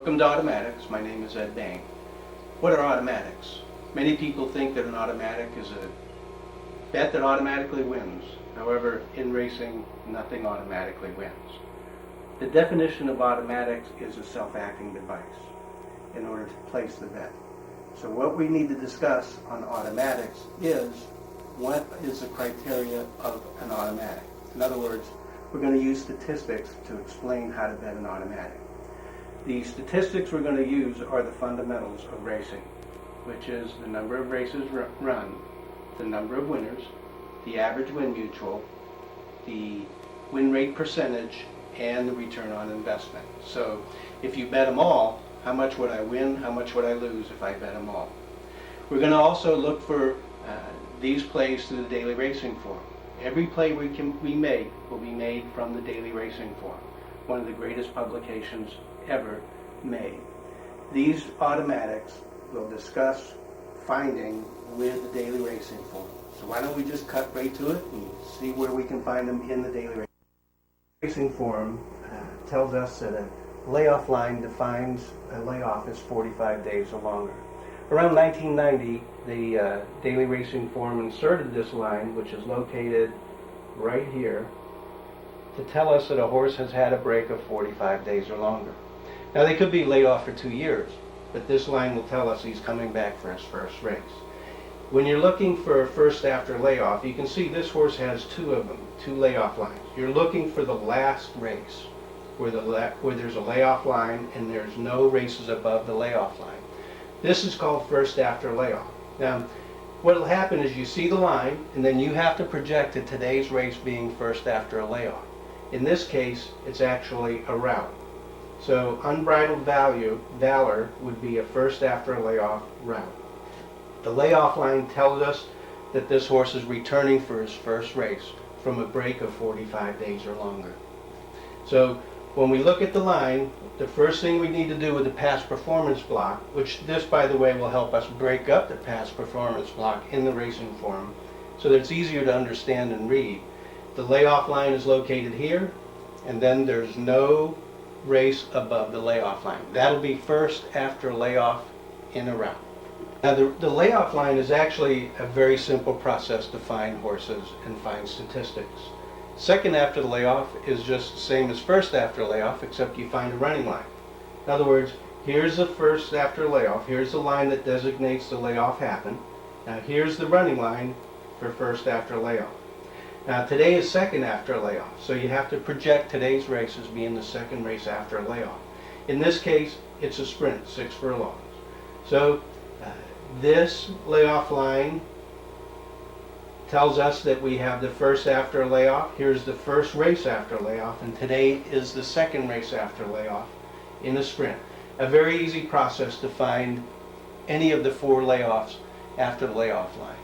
Welcome to Automatics. My name is Ed Bain. What are automatics? Many people think that an automatic is a bet that automatically wins. However, in racing, nothing automatically wins. The definition of automatics is a self-acting device in order to place the bet. So what we need to discuss on automatics is what is the criteria of an automatic. In other words, we're going to use statistics to explain how to bet an automatic. The statistics we're going to use are the fundamentals of racing, which is the number of races run, the number of winners, the average win mutual, the win rate percentage, and the return on investment. So if you bet them all, how much would I win, how much would I lose if I bet them all? We're going to also look for these plays through the daily racing form. Every play we make will be made from the daily racing form, one of the greatest publications ever made. These automatics will discuss finding with the daily racing form. So why don't we just cut right to it and see where we can find them in the daily racing form. Tells us that a layoff line defines a layoff as 45 days or longer. Around 1990, the daily racing form inserted this line, which is located right here, to tell us that a horse has had a break of 45 days or longer. Now they could be laid off for 2 years, but this line will tell us he's coming back for his first race. When you're looking for a first after layoff, you can see this horse has two of them, two layoff lines. You're looking for the last race where there's a layoff line and there's no races above the layoff line. This is called first after layoff. Now what will happen is you see the line and then you have to project to today's race being first after a layoff. In this case, it's actually a route. So unbridled valor would be a first after a layoff route. The layoff line tells us that this horse is returning for his first race from a break of 45 days or longer. So when we look at the line, the first thing we need to do with the past performance block, which this, by the way, will help us break up the past performance block in the racing form so that it's easier to understand and read. The layoff line is located here, and then there's no race above the layoff line. That'll be first after layoff in a route. Now the layoff line is actually a very simple process to find horses and find statistics. Second after the layoff is just the same as first after layoff, except you find a running line. In other words, here's the first after layoff, here's the line that designates the layoff happened. Now here's the running line for first after layoff. Now today is second after a layoff, so you have to project today's race as being the second race after a layoff. In this case, it's a sprint, 6 furlongs. So this layoff line tells us that we have the first after a layoff. Here's the first race after a layoff, and today is the second race after layoff in a sprint. A very easy process to find any of the 4 layoffs after the layoff line.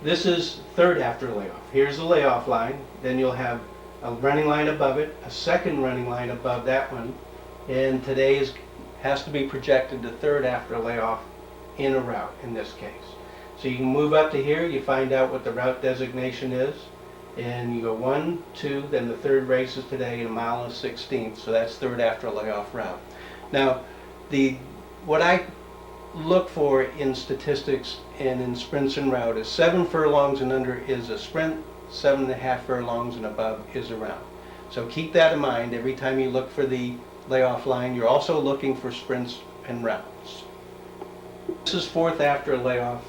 This is third after layoff. Here's the layoff line, then you'll have a running line above it, a second running line above that one, and today has to be projected to third after layoff in a route in this case. So you can move up to here, you find out what the route designation is, and you go 1, 2, then the third race is today, 1 mile and 1/16, so that's third after layoff route. Now, what I look for in statistics and in sprints and route is 7 furlongs and under is a sprint, 7.5 furlongs and above is a route. So keep that in mind every time you look for the layoff line. You're also looking for sprints and routes. This is fourth after a layoff.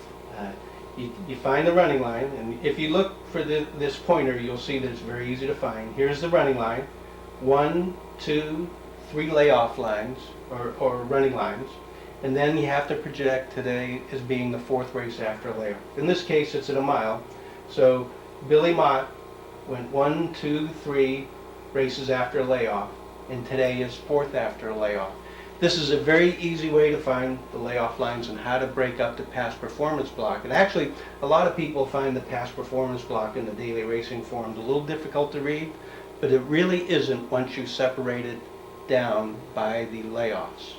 You find the running line, and if you look for this pointer, you'll see that it's very easy to find. Here's the running line, 1, 2, 3 layoff lines or running lines. And then you have to project today as being the 4th race after layoff. In this case, it's at 1 mile. So Billy Mott went 1, 2, 3 races after layoff, and today is 4th after layoff. This is a very easy way to find the layoff lines and how to break up the past performance block. And actually, a lot of people find the past performance block in the daily racing form a little difficult to read, but it really isn't once you separate it down by the layoffs.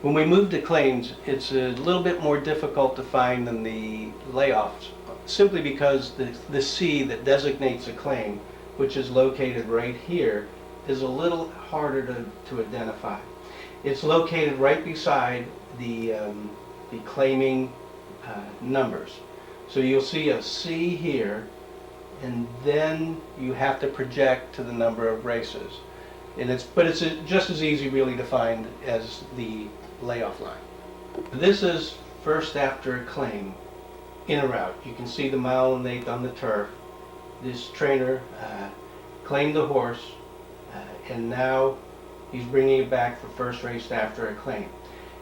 When we move to claims, it's a little bit more difficult to find than the layoffs, simply because the C that designates a claim, which is located right here, is a little harder to identify. It's located right beside the claiming numbers. So you'll see a C here, and then you have to project to the number of races. And it's just as easy really to find as the layoff line. This is first after a claim in a route. You can see the mile and eighth on the turf. This trainer claimed the horse, and now he's bringing it back for first race after a claim.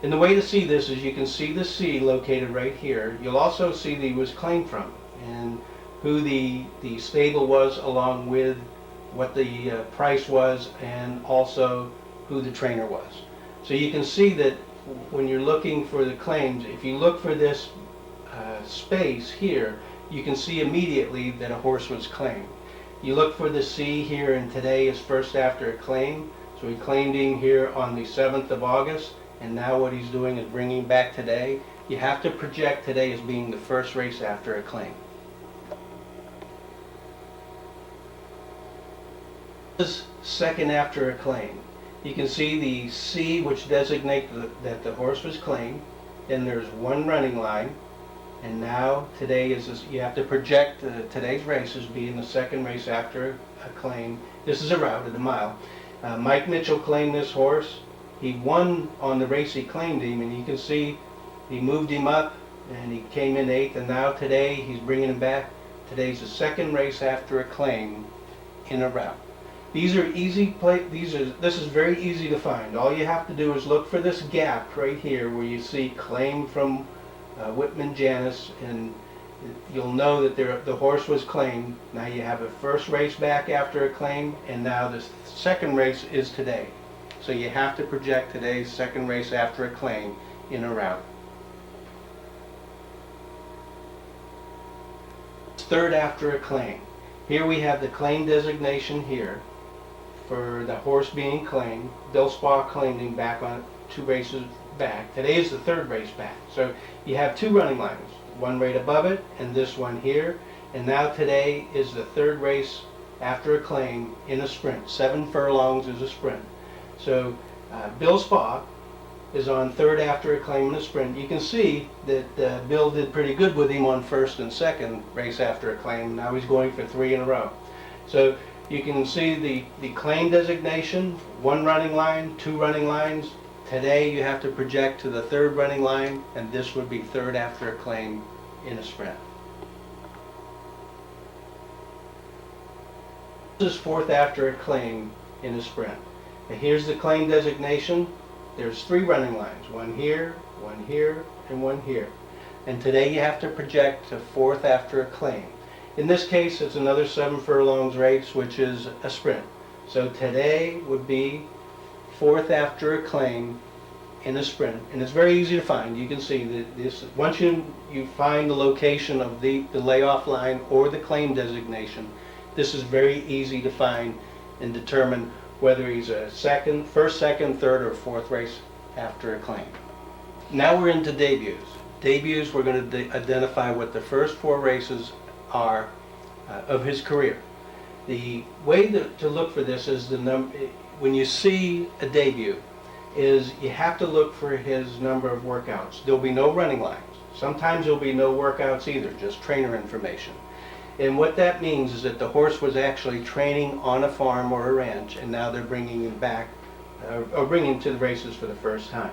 And the way to see this is you can see the C located right here. You'll also see that he was claimed from and who the stable was, along with what the price was, and also who the trainer was. So you can see that when you're looking for the claims, if you look for this space here, you can see immediately that a horse was claimed. You look for the C here, and today is first after a claim. So he claimed him here on the 7th of August, and now what he's doing is bringing back today. You have to project today as being the first race after a claim. This is second after a claim. You can see the C, which designates that the horse was claimed. Then there's one running line, and now today is this, you have to project today's race as being the second race after a claim. This is a route at a mile. Mike Mitchell claimed this horse. He won on the race he claimed him, and you can see he moved him up, and he came in 8th, and now today he's bringing him back. Today's the second race after a claim in a route. These are easy this is very easy to find. All you have to do is look for this gap right here where you see claim from Whitman Janus, and you'll know that the horse was claimed. Now you have a first race back after a claim, and now the second race is today. So you have to project today's second race after a claim in a route. Third after a claim. Here we have the claim designation here for the horse being claimed. Bill Spa claimed him back on 2 races back. Today is the third race back. So you have 2 running lines, one right above it and this one here. And now today is the third race after a claim in a sprint. 7 furlongs is a sprint. So Bill Spa is on third after a claim in a sprint. You can see that Bill did pretty good with him on first and second race after a claim. Now he's going for 3 in a row. So you can see the claim designation, 1 running line, 2 running lines. Today you have to project to the 3rd running line, and this would be third after a claim in a sprint. This is 4th after a claim in a sprint. And here's the claim designation. There's 3 running lines, 1 here, and 1 here. And today you have to project to 4th after a claim. In this case, it's another 7 furlongs race, which is a sprint. So today would be 4th after a claim in a sprint. And it's very easy to find. You can see that this, once you find the location of the layoff line or the claim designation, this is very easy to find and determine whether he's a first, second, third, or 4th race after a claim. Now we're into debuts. Debuts, we're going to identify what the first 4 races are of his career. The way to look for this is when you see a debut, is you have to look for his number of workouts. There'll be no running lines. Sometimes there'll be no workouts either, just trainer information. And what that means is that the horse was actually training on a farm or a ranch, and now they're bringing him back, or bringing him to the races for the first time.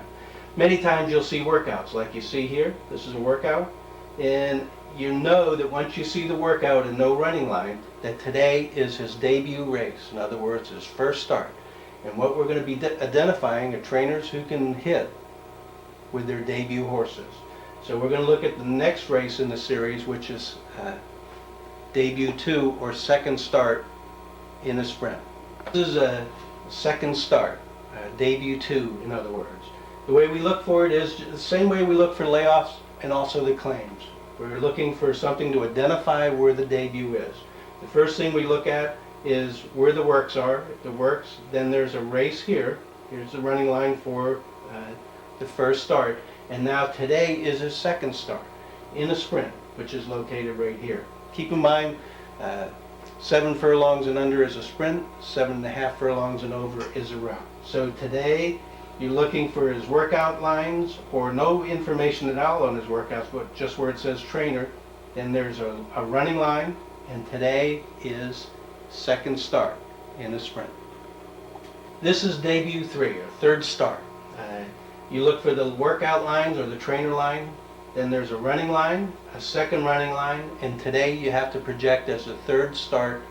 Many times you'll see workouts, like you see here. This is a workout, and you know that once you see the workout and no running line, that today is his debut race. In other words, his first start. And what we're going to be identifying are trainers who can hit with their debut horses. So we're going to look at the next race in the series, which is debut 2, or second start in a sprint. This is a second start, debut 2 in other words. The way we look for it is the same way we look for layoffs and also the claims. We're looking for something to identify where the debut is. The first thing we look at is where the works are. If the works, then there's a race here. Here's the running line for the first start. And now today is his second start in a sprint, which is located right here. Keep in mind, 7 furlongs and under is a sprint, 7.5 furlongs and over is a route. So today you're looking for his workout lines or no information at all on his workouts, but just where it says trainer. Then there's a running line, and today is second start in a sprint. This is debut 3, or third start. You look for the workout lines or the trainer line, then there's a running line, a second running line, and today you have to project as a third start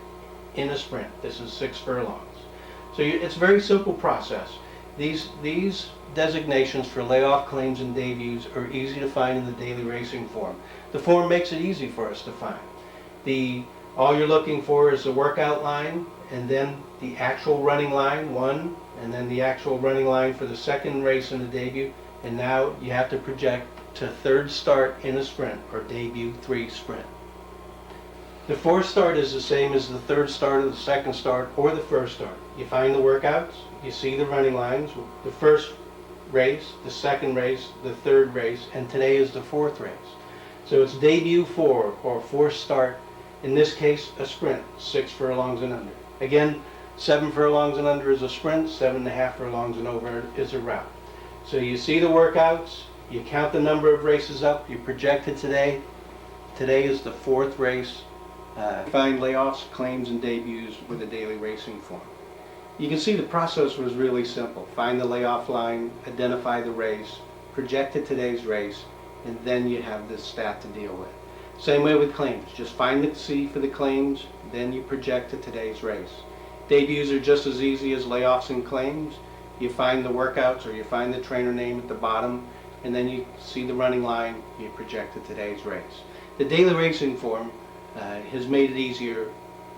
in a sprint. This is 6 furlongs. So it's a very simple process. These designations for layoff claims and debuts are easy to find in the daily racing form. The form makes it easy for us to find. All you're looking for is the workout line, and then the actual running line, 1, and then the actual running line for the second race in the debut, and now you have to project to third start in a sprint, or debut 3 sprint. The fourth start is the same as the third start, or the second start, or the first start. You find the workouts, you see the running lines, the first race, the second race, the third race, and today is the fourth race. So it's debut 4, or fourth start, in this case a sprint, 6 furlongs and under. Again, 7 furlongs and under is a sprint, 7.5 furlongs and over is a route. So you see the workouts, you count the number of races up, you project it today. Today is the fourth race. Find layoffs, claims, and debuts with a daily racing form. You can see the process was really simple. Find the layoff line, identify the race, project to today's race, and then you have this stat to deal with. Same way with claims. Just find the C for the claims, then you project to today's race. Debuts are just as easy as layoffs and claims. You find the workouts or you find the trainer name at the bottom, and then you see the running line, you project to today's race. The daily racing form has made it easier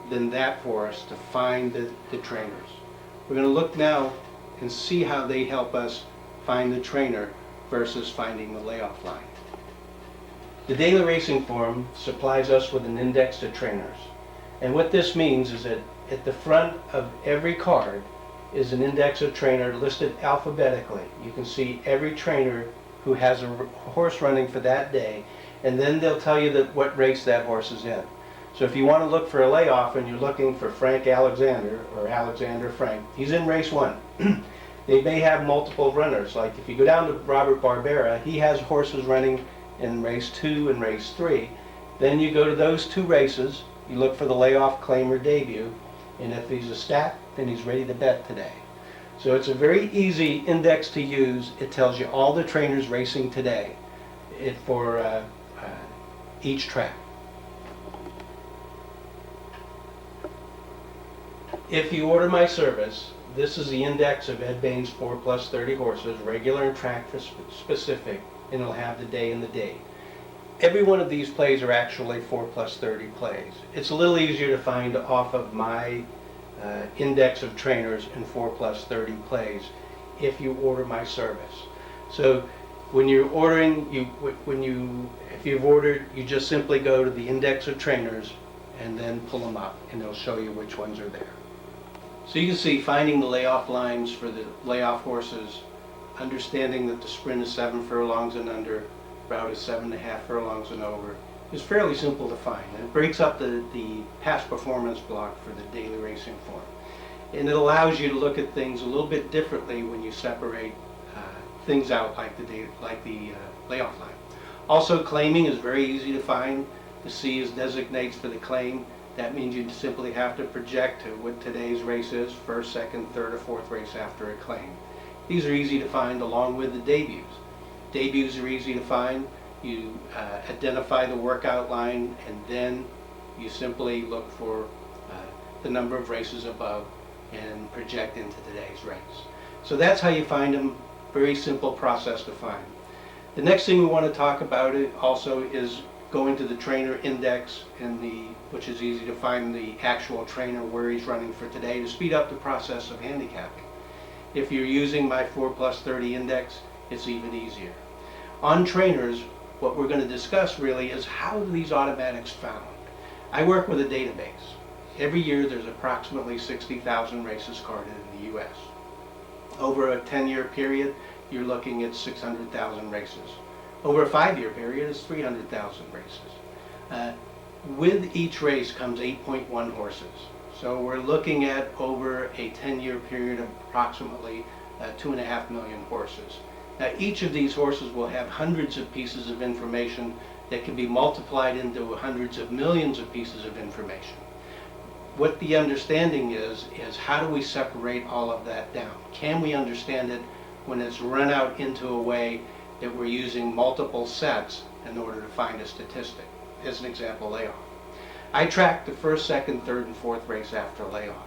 than that for us to find the trainers. We're going to look now and see how they help us find the trainer versus finding the layoff line. The daily racing form supplies us with an index to trainers. And what this means is that at the front of every card is an index of trainer listed alphabetically. You can see every trainer who has a horse running for that day, and then they'll tell you what race that horse is in. So if you want to look for a layoff and you're looking for Frank Alexander or Alexander Frank, he's in race 1. They may have multiple runners. Like if you go down to Robert Barbera, he has horses running in race 2 and race 3. Then you go to those 2 races, you look for the layoff, claim, or debut, and if he's a stat, then he's ready to bet today. So it's a very easy index to use. It tells you all the trainers racing today for each track. If you order my service, this is the index of EdBain's 4+30 horses, regular and track specific, and it'll have the day and the date. Every one of these plays are actually 4+30 plays. It's a little easier to find off of my index of trainers and 4+30 plays if you order my service. So when you're ordering, if you've ordered, you just simply go to the index of trainers and then pull them up, and it'll show you which ones are there. So you can see finding the layoff lines for the layoff horses, understanding that the sprint is 7 furlongs and under, route is 7.5 furlongs and over, is fairly simple to find. And it breaks up the past performance block for the daily racing form. And it allows you to look at things a little bit differently when you separate things out like the layoff line. Also, claiming is very easy to find. The C is designates for the claim. That means you simply have to project to what today's race is, first, second, third, or fourth race after a claim. These are easy to find along with the debuts. Debuts are easy to find. You identify the workout line, and then you simply look for the number of races above and project into today's race. So that's how you find them. Very simple process to find. The next thing we want to talk about also is going to the trainer index, which is easy to find the actual trainer where he's running for today to speed up the process of handicapping. If you're using my 4+30 index, it's even easier. On trainers, what we're going to discuss really is how are these automatics found. I work with a database. Every year there's approximately 60,000 races carded in the U.S. Over a 10-year period, you're looking at 600,000 races. Over a 5-year period, it's 300,000 races. With each race comes 8.1 horses. So we're looking at over a 10-year period of approximately 2.5 million horses. Now each of these horses will have hundreds of pieces of information that can be multiplied into hundreds of millions of pieces of information. What the understanding is how do we separate all of that down? Can we understand it when it's run out into a way that we're using multiple sets in order to find a statistic? As an example, layoff. I tracked the first, second, third, and fourth race after layoff,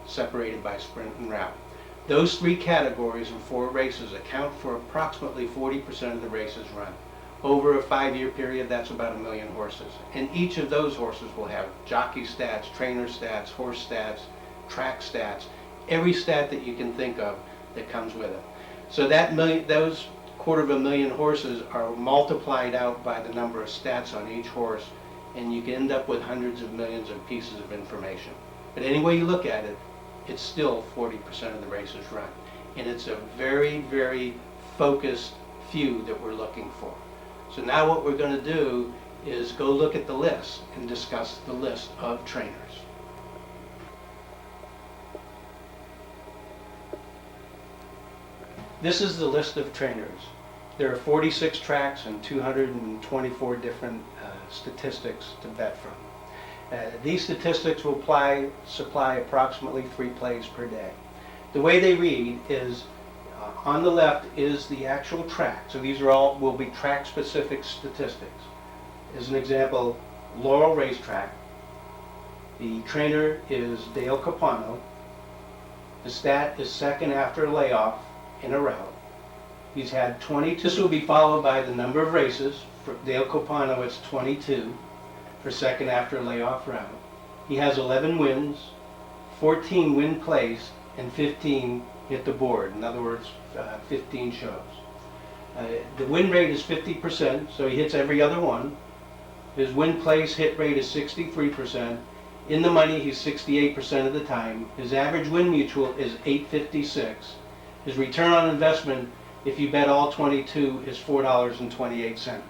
separated by sprint and route. Those three categories in 4 races account for approximately 40% of the races run. Over a 5-year period, that's about 1 million horses. And each of those horses will have jockey stats, trainer stats, horse stats, track stats, every stat that you can think of that comes with it. So those 250,000 horses are multiplied out by the number of stats on each horse, and you can end up with hundreds of millions of pieces of information. But any way you look at it, it's still 40% of the races run. And it's a very, very focused few that we're looking for. So now what we're going to do is go look at the list and discuss the list of trainers. This is the list of trainers. There are 46 tracks and 224 different statistics to bet from. These statistics will supply approximately 3 plays per day. The way they read is on the left is the actual track. So these will be track-specific statistics. As an example, Laurel Racetrack. The trainer is Dale Capano. The stat is second after layoff in a route. He's had 20. This will be followed by the number of races. For Dale Capano, it's 22 for second after layoff route. He has 11 wins, 14 win plays, and 15 hit the board. In other words, 15 shows. The win rate is 50%, so he hits every other one. His win place hit rate is 63%. In the money, he's 68% of the time. His average win mutual is 856. His return on investment, if you bet all 22, is $4.28.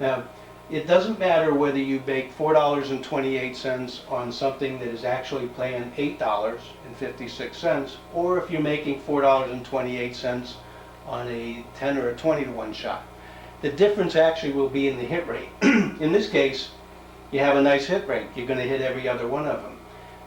Now, it doesn't matter whether you make $4.28 on something that is actually playing $8.56, or if you're making $4.28 on a 10 or a 20 to 1 shot. The difference actually will be in the hit rate. In this case, you have a nice hit rate. You're going to hit every other one of them.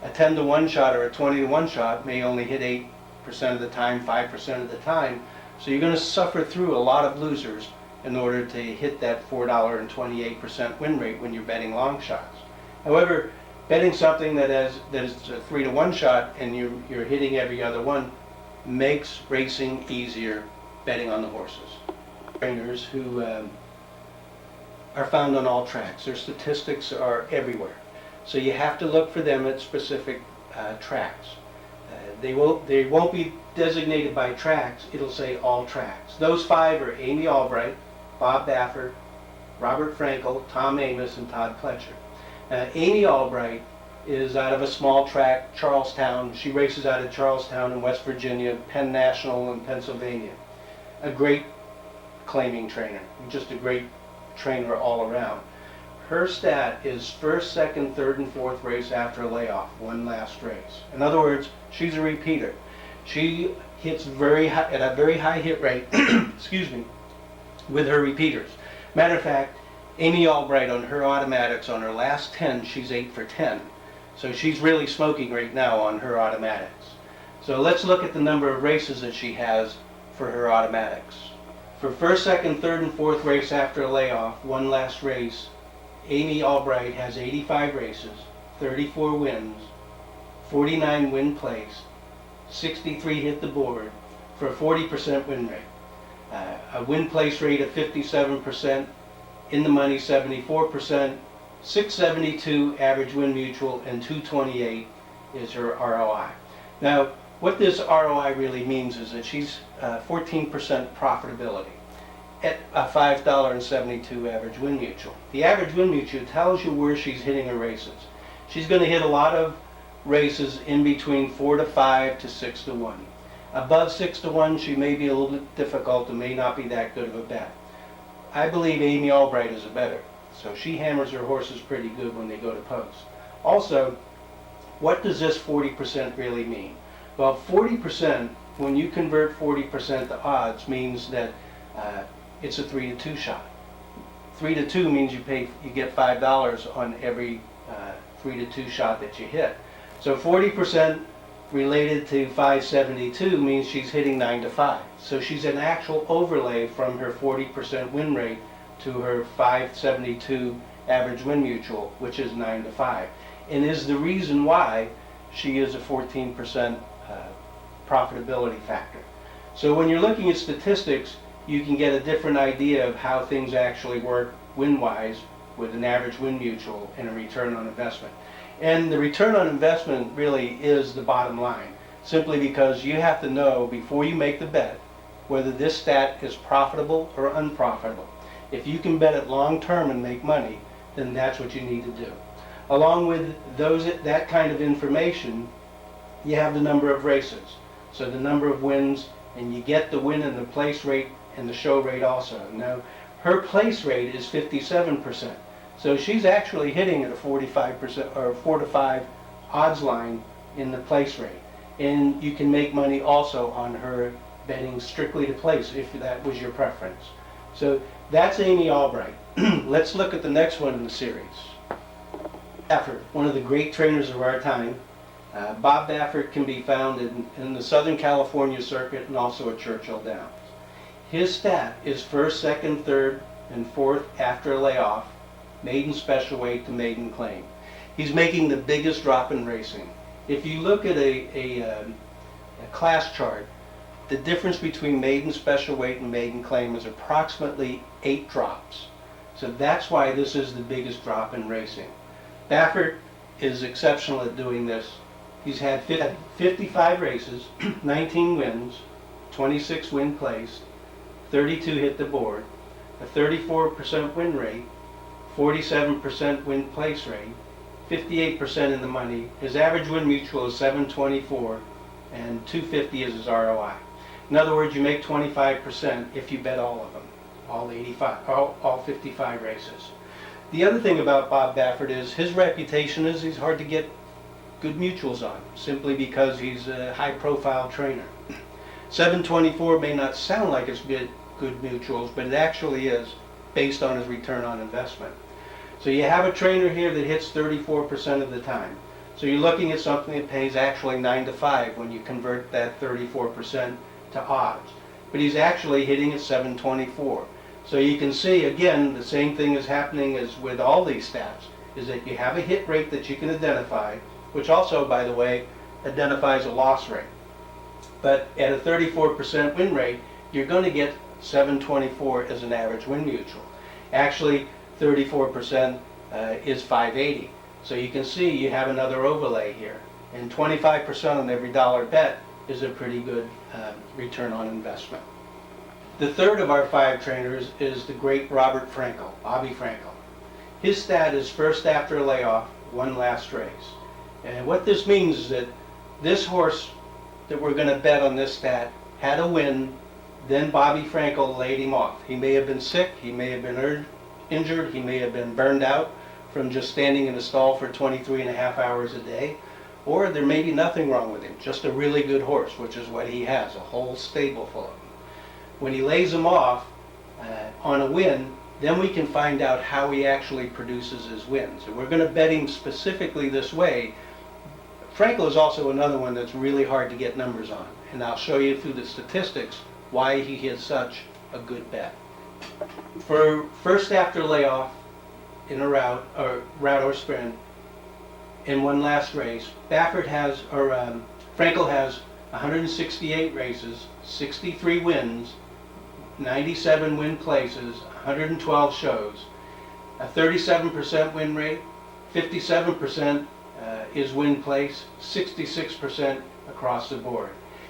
A 10 to 1 shot or a 20 to 1 shot may only hit 8% of the time, 5% of the time. So you're going to suffer through a lot of losers in order to hit that $4.28 win rate when you're betting long shots. However, betting something that is a 3 to 1 shot and you're hitting every other one makes racing easier betting on the horses. Trainers who are found on all tracks. Their statistics are everywhere. So you have to look for them at specific tracks. They won't be designated by tracks. It'll say all tracks. Those 5 are Amy Albright, Bob Baffert, Robert Frankel, Tom Amos, and Todd Pletcher. Amy Albright is out of a small track, Charlestown. She races out of Charlestown in West Virginia, Penn National in Pennsylvania. A great claiming trainer, just a great trainer all around. Her stat is first, second, third, and fourth race after a layoff, one last race. In other words, she's a repeater. She hits at a very high hit rate, excuse me, with her repeaters. Matter of fact, Amy Albright on her automatics, on her last 10, she's 8 for 10. So she's really smoking right now on her automatics. So let's look at the number of races that she has for her automatics. For first, second, third, and fourth race after a layoff, one last race, Amy Albright has 85 races, 34 wins, 49 win plays, 63 hit the board for a 40% win rate. A win place rate of 57%, in the money 74%, 672 average win mutual, and 228 is her ROI. Now, what this ROI really means is that she's 14% profitability at a $5.72 average win mutual. The average win mutual tells you where she's hitting her races. She's going to hit a lot of races in between 4 to 5 to 6 to 1. Above 6 to 1, she may be a little bit difficult and may not be that good of a bet. I believe Amy Albright is a better. So she hammers her horses pretty good when they go to post. Also, what does this 40% really mean? Well, 40%, when you convert 40% to odds, means that it's a 3-to-2 shot. 3-to-2 means you get $5 on every 3-to-2 shot that you hit. So 40% related to 572 means she's hitting 9-to-5. So she's an actual overlay from her 40% win rate to her 572 average win mutual, which is 9-to-5, and is the reason why she is a 14% profitability factor. So when you're looking at statistics, you can get a different idea of how things actually work win-wise with an average win mutual and a return on investment. And the return on investment really is the bottom line, simply because you have to know before you make the bet whether this stat is profitable or unprofitable. If you can bet it long term and make money, then that's what you need to do. Along with that kind of information, you have the number of races. So the number of wins, and you get the win and the place rate and the show rate also. Now, her place rate is 57%. So she's actually hitting at a 45% or 4 to 5 odds line in the place rate. And you can make money also on her betting strictly to place if that was your preference. So that's Amy Albright. Let's look at the next one in the series. Baffert, one of the great trainers of our time. Bob Baffert can be found in the Southern California circuit and also at Churchill Downs. His stat is first, second, third, and fourth after a layoff, maiden special weight to maiden claim. He's making the biggest drop in racing. If you look at a class chart, the difference between maiden special weight and maiden claim is approximately 8 drops. So that's why this is the biggest drop in racing. Baffert is exceptional at doing this. He's had 55 races, 19 wins, 26 win placed, 32 hit the board, a 34% win rate, 47% win place rate, 58% in the money. His average win mutual is 724 and 250 is his ROI. In other words, you make 25% if you bet all of them, all 55 races. The other thing about Bob Baffert is his reputation is he's hard to get good mutuals on, simply because he's a high-profile trainer. 724 may not sound like it's good mutuals, but it actually is based on his return on investment. So you have a trainer here that hits 34% of the time. So you're looking at something that pays actually 9-to-5 when you convert that 34% to odds. But he's actually hitting at 724. So you can see, again, the same thing is happening as with all these stats, is that you have a hit rate that you can identify, which also, by the way, identifies a loss rate. But at a 34% win rate, you're going to get 724 as an average win mutual. Actually, 34% is 580. So you can see you have another overlay here. And 25% on every dollar bet is a pretty good return on investment. The third of our 5 trainers is the great Robert Frankel, Bobby Frankel. His stat is first after a layoff, won last race. And what this means is that this horse that we're going to bet on this stat had a win, then Bobby Frankel laid him off. He may have been sick, he may have been injured, he may have been burned out from just standing in a stall for 23.5 hours a day, or there may be nothing wrong with him, just a really good horse, which is what he has, a whole stable full of them. When he lays him off on a win, then we can find out how he actually produces his wins. And we're going to bet him specifically this way. Frankel is also another one that's really hard to get numbers on, and I'll show you through the statistics why he is such a good bet. For first after layoff in a route or sprint in one last race, Frankel has 168 races, 63 wins, 97 win places, 112 shows, a 37% win rate, 57% is win place, 66% across the board.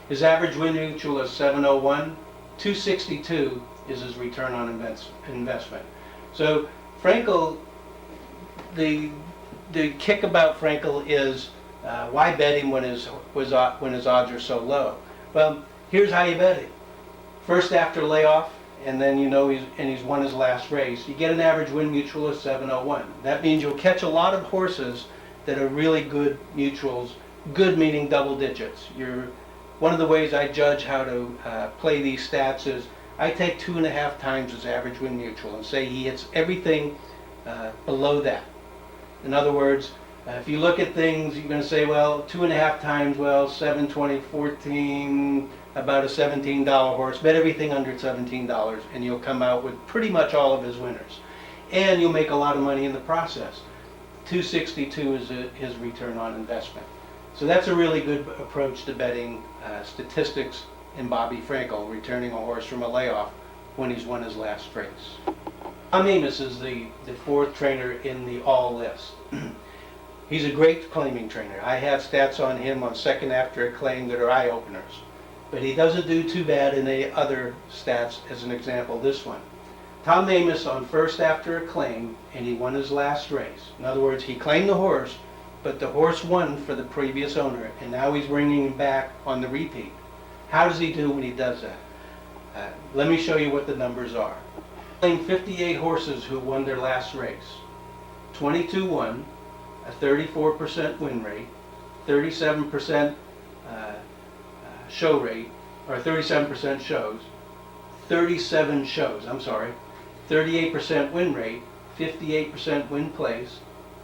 His average win mutual is 701, 262 is his return on investment. So Frankel, the kick about Frankel is why bet him when his odds are so low? Well, here's how you bet him. First after layoff, and then you know he's won his last race, you get an average win mutual of 701. That means you'll catch a lot of horses that are really good mutuals, good meaning double digits. One of the ways I judge how to play these stats is I take 2.5 times his average win mutual and say he hits everything below that. In other words, if you look at things, you're going to say, well, 2.5 times, well, 7, 20, 14, about a $17 horse. Bet everything under $17 and you'll come out with pretty much all of his winners. And you'll make a lot of money in the process. 262 is his return on investment. So that's a really good approach to betting statistics in Bobby Frankel, returning a horse from a layoff when he's won his last race. Tom Amoss is the fourth trainer in the all list. He's a great claiming trainer. I have stats on him on second after a claim that are eye-openers. But he doesn't do too bad in the other stats, as an example, this one. Tom Amoss on first after a claim, and he won his last race. In other words, he claimed the horse, but the horse won for the previous owner, and now he's bringing him back on the repeat. How does he do when he does that? Let me show you what the numbers are. He claimed 58 horses who won their last race. 22 won, a 34% win rate, 37% show rate, or 37% shows, 37 shows, 38% win rate, 58% win place,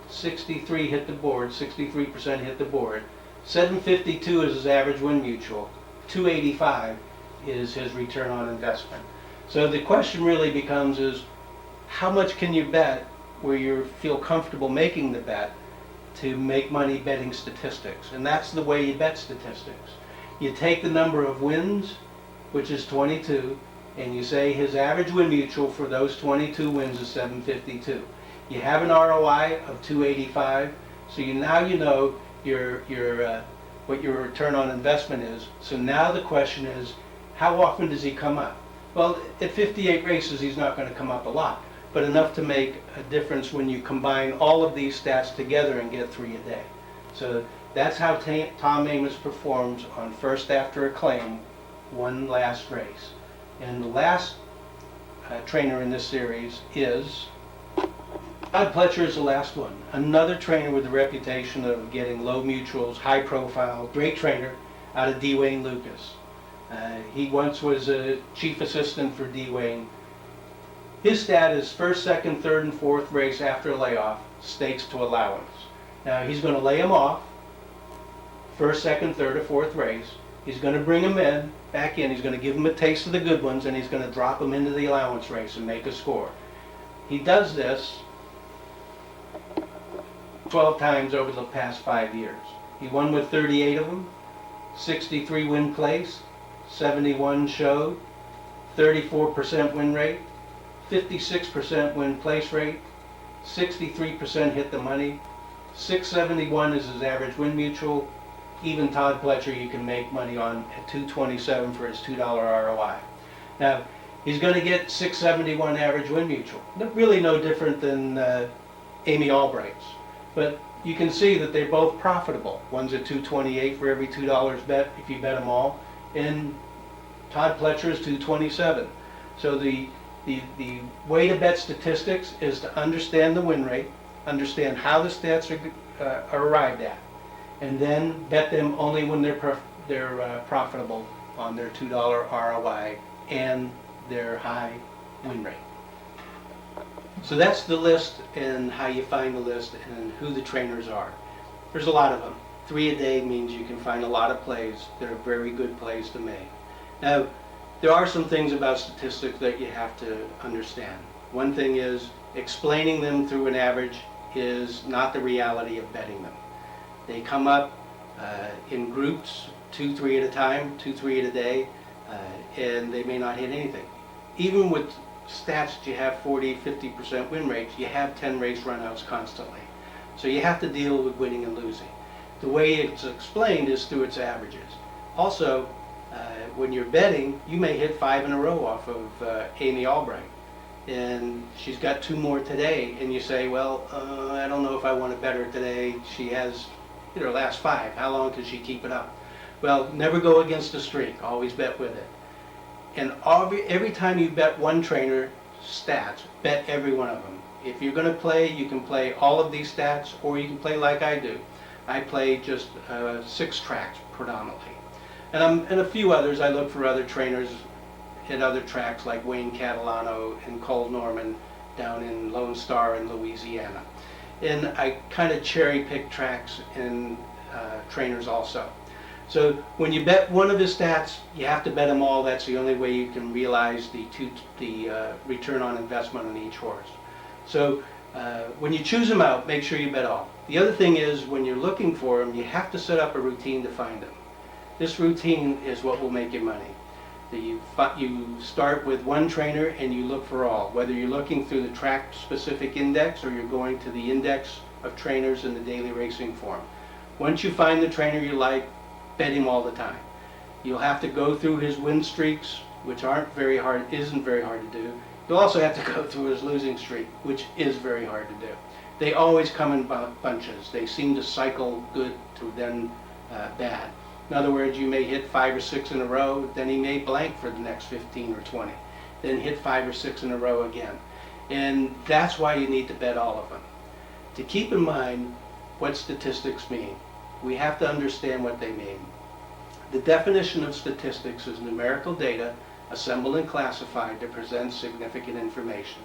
63 hit the board, 63% hit the board, 752 is his average win mutual, 285 is his return on investment. So the question really becomes is, how much can you bet where you feel comfortable making the bet to make money betting statistics? And that's the way you bet statistics. You take the number of wins, which is 22, and you say his average win mutual for those 22 wins is 752. You have an ROI of 285, so now you know what your return on investment is. So now the question is, how often does he come up? Well, at 58 races, he's not going to come up a lot, but enough to make a difference when you combine all of these stats together and get 3 a day. So that's how Tom Amoss performs on first after a claim, one last race. And the last trainer in this series is Todd Pletcher is the last one. Another trainer with a reputation of getting low mutuals, high profile, great trainer out of D. Wayne Lucas. He once was a chief assistant for D. Wayne. His stat is first, second, third, and fourth race after layoff, stakes to allowance. Now he's going to lay him off, first, second, third, or fourth race. He's going to bring him back in. He's going to give him a taste of the good ones, and he's going to drop him into the allowance race and make a score. He does this 12 times over the past 5 years. He won with 38 of them, 63 win place, 71 showed, 34% win rate, 56% win place rate, 63% hit the money, 671 is his average win mutual. Even Todd Pletcher you can make money on at 227 for his $2 ROI. Now, he's going to get 671 average win mutual. Really no different than Amy Albright's. But you can see that they're both profitable. One's at 228 for every $2 bet if you bet them all, and Todd Pletcher is 227. So the way to bet statistics is to understand the win rate, understand how the stats are arrived at, and then bet them only when they're profitable on their $2 ROI and their high win rate. So that's the list and how you find the list and who the trainers are. There's a lot of them. 3 a day means you can find a lot of plays that are very good plays to make. Now, there are some things about statistics that you have to understand. One thing is explaining them through an average is not the reality of betting them. They come up in groups, 2, 3 at a time, 2, 3 at a day, and they may not hit anything. Even with stats that you have 40, 50% win rates, you have 10 race runouts constantly. So you have to deal with winning and losing. The way it's explained is through its averages. Also, when you're betting, you may hit 5 in a row off of Amy Albright, and she's got 2 more today, and you say, well, I don't know if I want to bet her today. She has her last 5. How long can she keep it up? Well, never go against the streak. Always bet with it. And every time you bet one trainer stats, bet every one of them. If you're going to play, you can play all of these stats, or you can play like I do. I play just 6 tracks predominantly. And a few others. I look for other trainers at other tracks like Wayne Catalano and Cole Norman down in Lone Star in Louisiana. And I kind of cherry pick tracks and trainers also. So when you bet one of his stats, you have to bet them all. That's the only way you can realize the return on investment on each horse. So when you choose them out, make sure you bet all. The other thing is, when you're looking for them, you have to set up a routine to find them. This routine is what will make you money. You start with one trainer and you look for all, whether you're looking through the track-specific index or you're going to the index of trainers in the daily racing form. Once you find the trainer you like, bet him all the time. You'll have to go through his win streaks, which isn't very hard to do. You'll also have to go through his losing streak, which is very hard to do. They always come in bunches. They seem to cycle good to then bad. In other words, you may hit 5 or 6 in a row, then he may blank for the next 15 or 20, then hit 5 or 6 in a row again. And that's why you need to bet all of them. To keep in mind what statistics mean, we have to understand what they mean. The definition of statistics is numerical data assembled and classified to present significant information.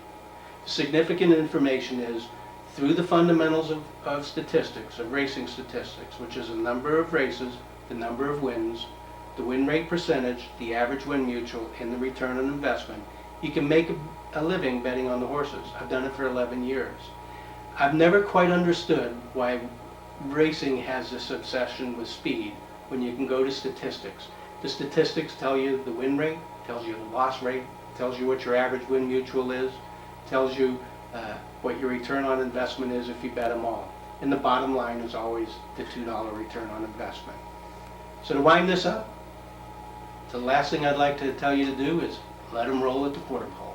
Significant information is through the fundamentals of statistics, of racing statistics, which is the number of races, the number of wins, the win rate percentage, the average win mutual, and the return on investment. You can make a living betting on the horses. I've done it for 11 years. I've never quite understood why racing has this obsession with speed when you can go to statistics. The statistics tell you the win rate, tells you the loss rate, tells you what your average win mutual is, tells you what your return on investment is if you bet them all. And the bottom line is always the $2 return on investment. So to wind this up, the last thing I'd like to tell you to do is let them roll at the quarter pole.